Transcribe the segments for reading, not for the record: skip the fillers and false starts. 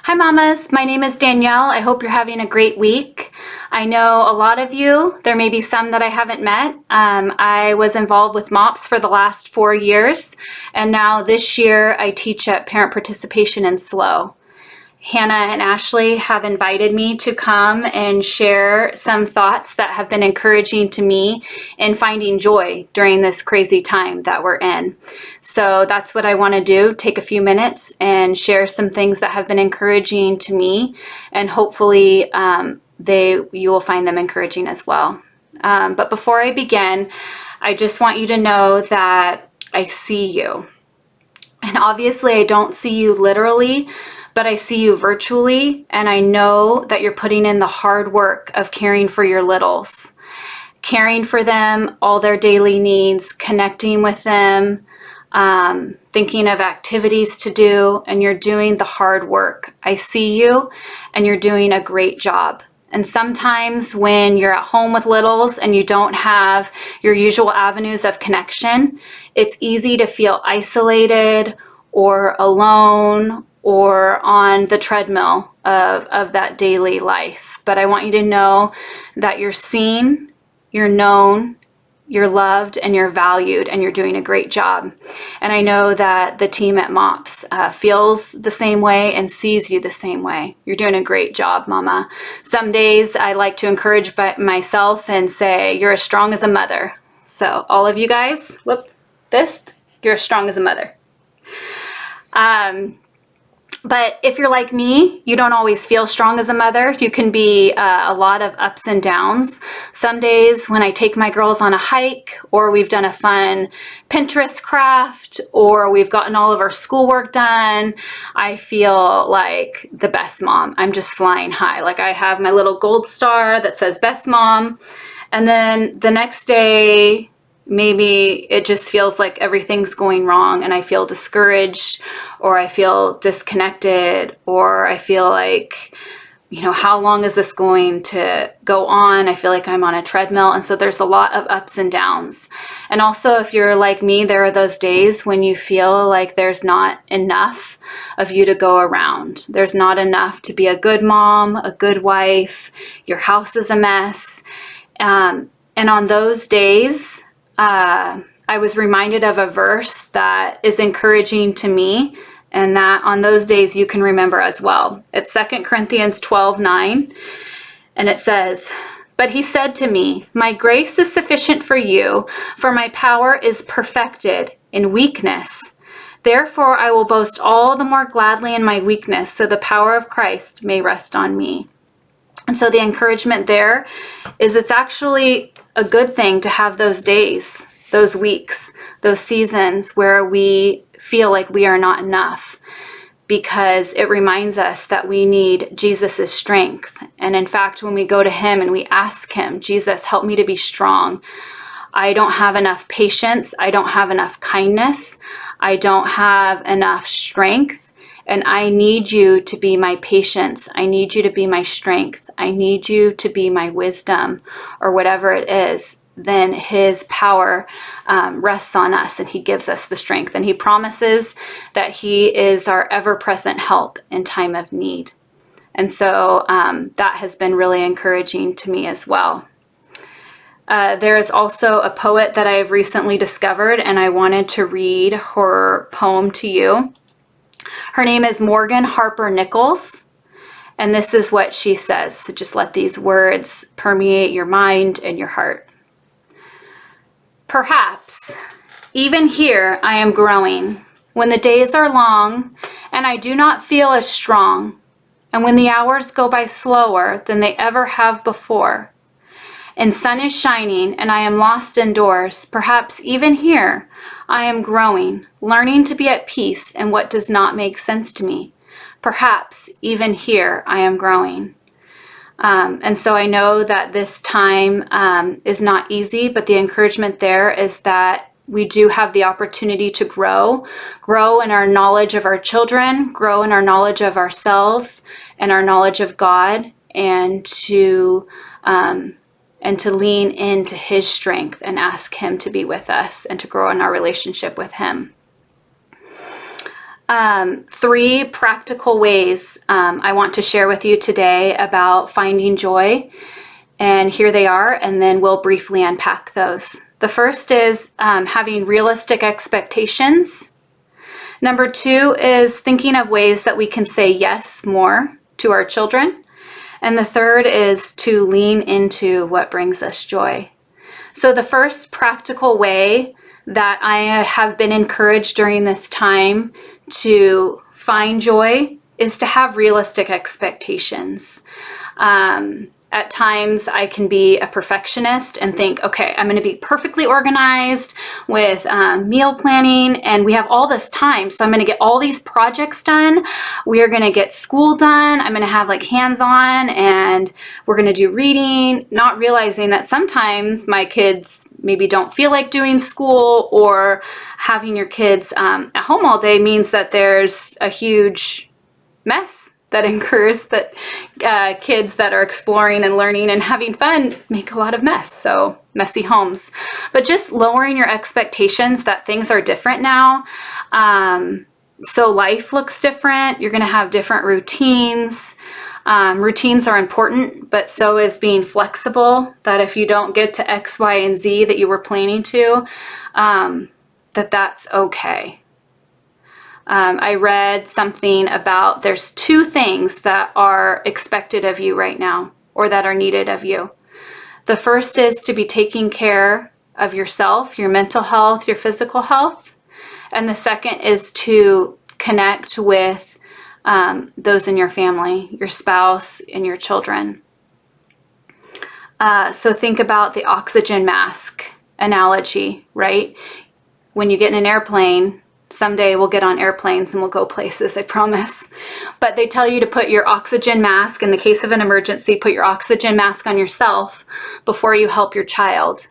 Hi mamas, my name is Danielle. I hope you're having a great week. I know a lot of you, there may be some that I haven't met. I was involved with MOPS for the last 4 years, and now this year I teach at Parent Participation in SLO. Hannah and Ashley have invited me to come and share some thoughts that have been encouraging to me in finding joy during this crazy time that we're in. So that's what I want to do, take a few minutes and share some things that have been encouraging to me, and hopefully you will find them encouraging as well. But before I begin, I just want you to know that I see you. And obviously I don't see you literally, but I see you virtually, and I know that you're putting in the hard work of caring for your littles, caring for them, all their daily needs, connecting with them, thinking of activities to do, and you're doing the hard work. I see you, and you're doing a great job. And sometimes when you're at home with littles and you don't have your usual avenues of connection, it's easy to feel isolated or alone or on the treadmill of that daily life. But I want you to know that you're seen, you're known, you're loved, and you're valued, and you're doing a great job. And I know that the team at MOPS feels the same way and sees you the same way. You're doing a great job, Mama. Some days I like to encourage myself and say, you're as strong as a mother. So all of you guys, fist, you're as strong as a mother. But if you're like me, you don't always feel strong as a mother. You can be a lot of ups and downs. Some days when I take my girls on a hike, or we've done a fun Pinterest craft, or we've gotten all of our schoolwork done, I feel like the best mom. I'm just flying high. Like I have my little gold star that says best mom. And then the next day, maybe it just feels like everything's going wrong and I feel discouraged, or I feel disconnected, or I feel like, how long is this going to go on? I feel like I'm on a treadmill. And so there's a lot of ups and downs. And also, if you're like me, there are those days when you feel like there's not enough of you to go around. There's not enough to be a good mom, a good wife. Your house is a mess. And on those days, I was reminded of a verse that is encouraging to me, and that on those days you can remember as well. It's 2 Corinthians 12:9, and it says, "But he said to me, my grace is sufficient for you, for my power is perfected in weakness. Therefore I will boast all the more gladly in my weakness, so the power of Christ may rest on me." And so the encouragement there is it's actually a good thing to have those days, those weeks, those seasons where we feel like we are not enough, because it reminds us that we need Jesus' strength. And in fact, when we go to him and we ask him, Jesus, help me to be strong. I don't have enough patience. I don't have enough kindness. I don't have enough strength. And I need you to be my patience. I need you to be my strength. I need you to be my wisdom, or whatever it is. Then his power rests on us, and he gives us the strength. And he promises that he is our ever-present help in time of need. And so that has been really encouraging to me as well. There is also a poet that I have recently discovered, and I wanted to read her poem to you. Her name is Morgan Harper Nichols, and this is what she says. So just let these words permeate your mind and your heart. Perhaps, even here I am growing, when the days are long and I do not feel as strong, and when the hours go by slower than they ever have before, and sun is shining and I am lost indoors, perhaps even here I am growing, learning to be at peace in what does not make sense to me. Perhaps even here I am growing. And so I know that this time is not easy, but the encouragement there is that we do have the opportunity to grow in our knowledge of our children, grow in our knowledge of ourselves and our knowledge of God, and to lean into his strength and ask him to be with us and to grow in our relationship with him. Three practical ways I want to share with you today about finding joy. And here they are, and then we'll briefly unpack those. The first is having realistic expectations. Number two is thinking of ways that we can say yes more to our children. And the third is to lean into what brings us joy. So the first practical way that I have been encouraged during this time to find joy is to have realistic expectations. At times I can be a perfectionist and think, okay, I'm going to be perfectly organized with meal planning, and we have all this time, so I'm going to get all these projects done. We are going to get school done. I'm going to have like hands-on, and we're going to do reading, not realizing that sometimes my kids maybe don't feel like doing school, or having your kids at home all day means that there's a huge mess that occurs, that kids that are exploring and learning and having fun make a lot of mess. So messy homes. But just lowering your expectations that things are different now. So life looks different. You're going to have different routines. Routines are important, but so is being flexible, that if you don't get to X, Y, and Z that you were planning to, that's okay. I read something about there's two things that are expected of you right now, or that are needed of you. The first is to be taking care of yourself, your mental health, your physical health. And the second is to connect with those in your family, your spouse, and your children. So think about the oxygen mask analogy, right? When you get in an airplane, someday we'll get on airplanes and we'll go places, I promise. But they tell you to put your oxygen mask, in the case of an emergency, put your oxygen mask on yourself before you help your child.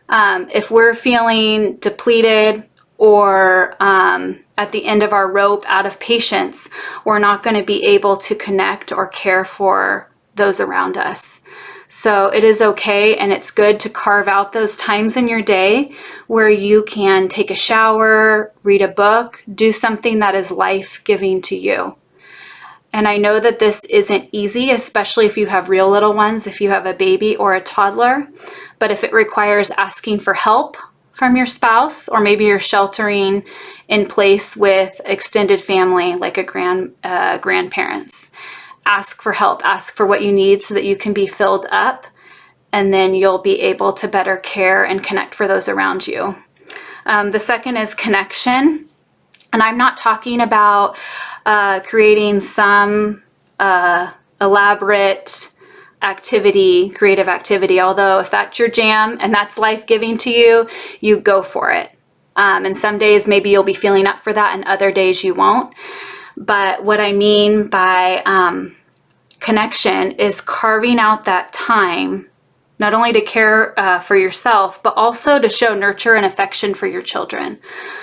If we're feeling depleted or at the end of our rope, out of patience, we're not going to be able to connect or care for those around us. So it is okay, and it's good to carve out those times in your day where you can take a shower, read a book, do something that is life-giving to you. And I know that this isn't easy, especially if you have real little ones, if you have a baby or a toddler. But if it requires asking for help from your spouse, or maybe you're sheltering in place with extended family like grandparents, ask for help, ask for what you need so that you can be filled up, and then you'll be able to better care and connect for those around you. The second is connection. And I'm not talking about creating some elaborate activity, creative activity, although if that's your jam and that's life-giving to you, you go for it. And some days maybe you'll be feeling up for that, and other days you won't. But what I mean by connection is carving out that time, not only to care for yourself, but also to show nurture and affection for your children.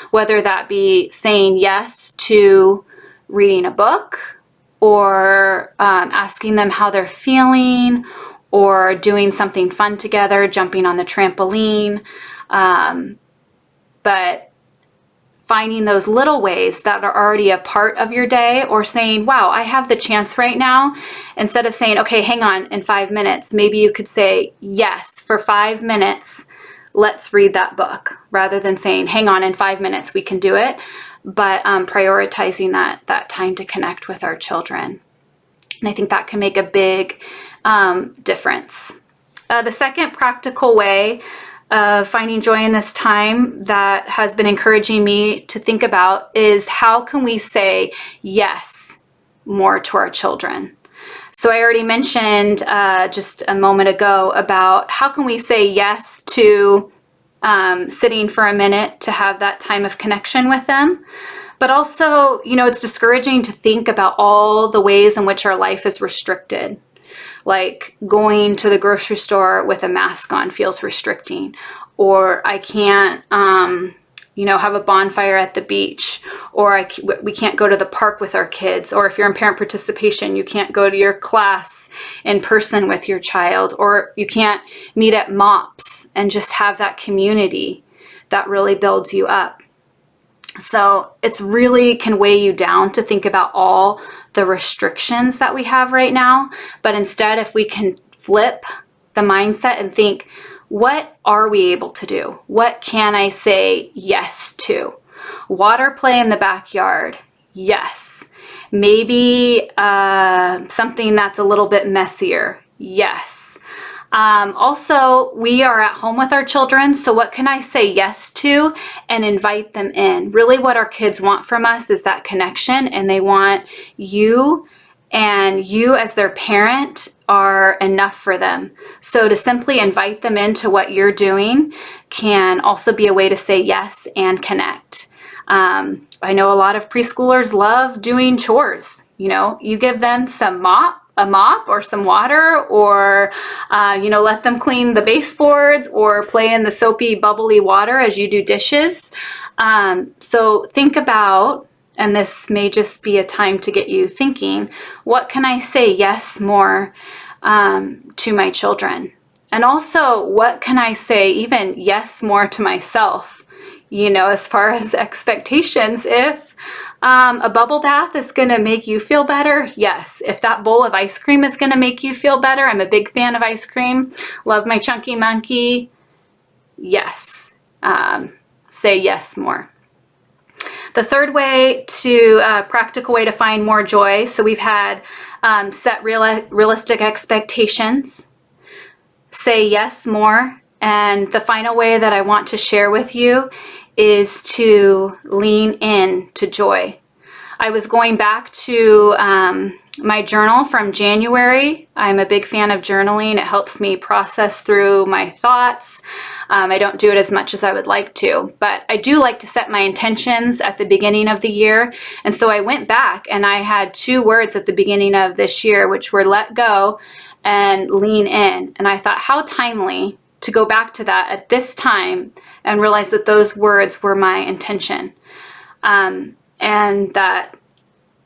Whether that be saying yes to reading a book, or asking them how they're feeling, or doing something fun together, jumping on the trampoline. But finding those little ways that are already a part of your day, or saying, wow, I have the chance right now. Instead of saying, okay, hang on, in 5 minutes, maybe you could say, yes, for 5 minutes, let's read that book, rather than saying, hang on, in 5 minutes, we can do it. But prioritizing that time to connect with our children. And I think that can make a big difference. The second practical way of finding joy in this time that has been encouraging me to think about is, how can we say yes more to our children? So I already mentioned just a moment ago about how can we say yes to sitting for a minute to have that time of connection with them. But also, it's discouraging to think about all the ways in which our life is restricted. Like going to the grocery store with a mask on feels restricting, or I can't, have a bonfire at the beach, or we can't go to the park with our kids, or if you're in parent participation, you can't go to your class in person with your child, or you can't meet at MOPS and just have that community that really builds you up. So it's really can weigh you down to think about all the restrictions that we have right now. But instead, if we can flip the mindset and think, what are we able to do? What can I say yes to? Water play in the backyard, yes. Maybe something that's a little bit messier, yes. Also, we are at home with our children, so what can I say yes to and invite them in? Really, what our kids want from us is that connection, and they want you, and you as their parent are enough for them. So to simply invite them into what you're doing can also be a way to say yes and connect. I know a lot of preschoolers love doing chores. You know, you give them a mop or some water, or let them clean the baseboards or play in the soapy bubbly water as you do dishes. So think about, and this may just be a time to get you thinking, what can I say yes more to my children? And also, what can I say even yes more to myself? As far as expectations, if a bubble bath is going to make you feel better, yes. If that bowl of ice cream is going to make you feel better, I'm a big fan of ice cream, love my Chunky Monkey, yes. Say yes more. The third way practical way to find more joy, so we've had set realistic expectations, say yes more, and the final way that I want to share with you is to lean in to joy. I was going back to my journal from January. I'm a big fan of journaling. It helps me process through my thoughts. I don't do it as much as I would like to, but I do like to set my intentions at the beginning of the year. And so I went back and I had 2 words at the beginning of this year, which were let go and lean in. And I thought, how timely to go back to that at this time and realize that those words were my intention, and that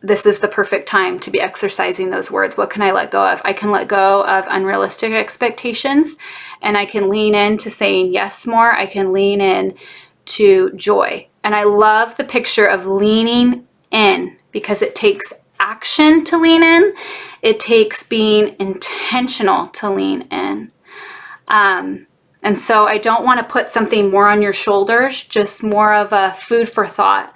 this is the perfect time to be exercising those words. What can I let go of? I can let go of unrealistic expectations, and I can lean into saying yes more. I can lean in to joy. And I love the picture of leaning in because it takes action to lean in. It takes being intentional to lean in. And so I don't want to put something more on your shoulders, just more of a food for thought,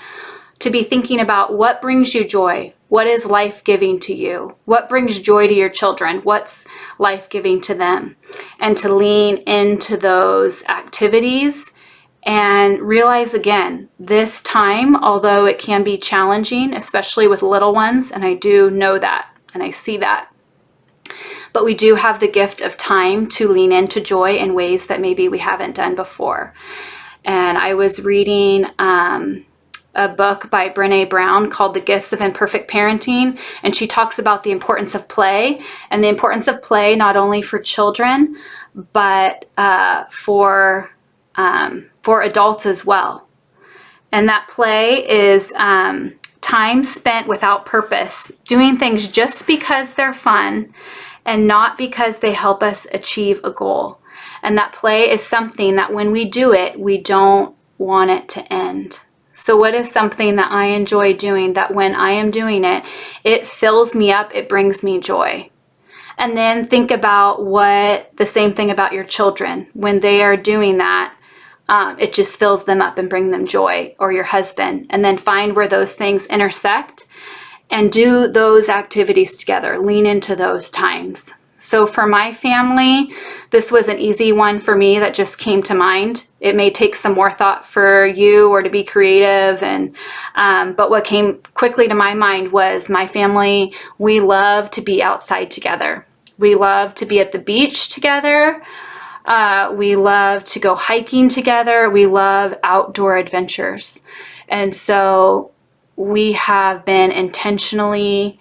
to be thinking about what brings you joy. What is life-giving to you? What brings joy to your children? What's life-giving to them? And to lean into those activities and realize again, this time, although it can be challenging, especially with little ones, and I do know that and I see that, but we do have the gift of time to lean into joy in ways that maybe we haven't done before. And I was reading a book by Brené Brown called The Gifts of Imperfect Parenting, and she talks about the importance of play, and the importance of play not only for children, but for adults as well. And that play is time spent without purpose, doing things just because they're fun and not because they help us achieve a goal. And that play is something that when we do it, we don't want it to end. So what is something that I enjoy doing that when I am doing it, it fills me up, it brings me joy? And then think about the same thing about your children. When they are doing that, it just fills them up and bring them joy, or your husband. And then find where those things intersect and do those activities together. Lean into those times. So for my family, this was an easy one for me that just came to mind. It may take some more thought for you or to be creative, but what came quickly to my mind was my family, we love to be outside together. We love to be at the beach together. We love to go hiking together. We love outdoor adventures. And so we have been intentionally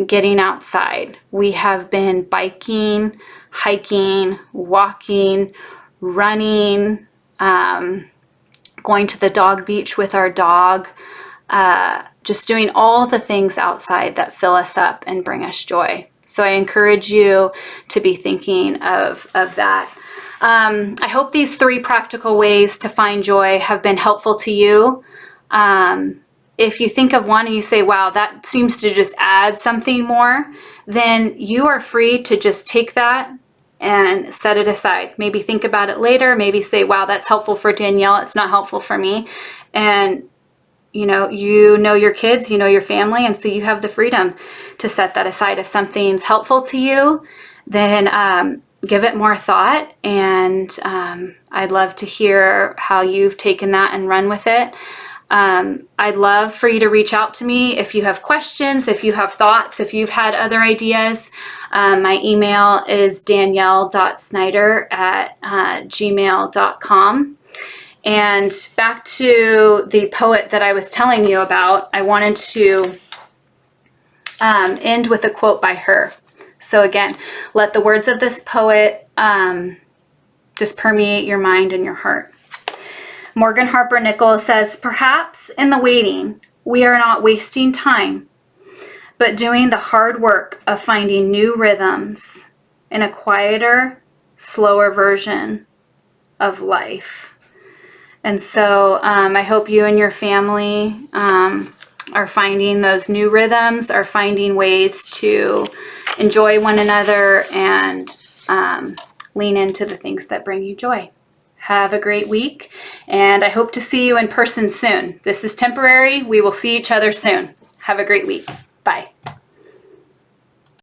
getting outside. We have been biking, hiking, walking, running, going to the dog beach with our dog, just doing all the things outside that fill us up and bring us joy. So I encourage you to be thinking of that. I hope these 3 practical ways to find joy have been helpful to you. If you think of one and you say, wow, that seems to just add something more, then you are free to just take that and set it aside. Maybe think about it later. Maybe say, wow, that's helpful for Danielle. It's not helpful for me. And you know your kids, you know your family, and so you have the freedom to set that aside. If something's helpful to you, then give it more thought, and I'd love to hear how you've taken that and run with it. I'd love for you to reach out to me if you have questions, if you have thoughts, if you've had other ideas. My email is danielle.snyder@gmail.com. And back to the poet that I was telling you about, I wanted to end with a quote by her. So again, let the words of this poet just permeate your mind and your heart. Morgan Harper Nichols says, perhaps in the waiting, we are not wasting time, but doing the hard work of finding new rhythms in a quieter, slower version of life. And so I hope you and your family are finding those new rhythms, are finding ways to enjoy one another and lean into the things that bring you joy. Have a great week, and I hope to see you in person soon. This is temporary. We will see each other soon. Have a great week. Bye.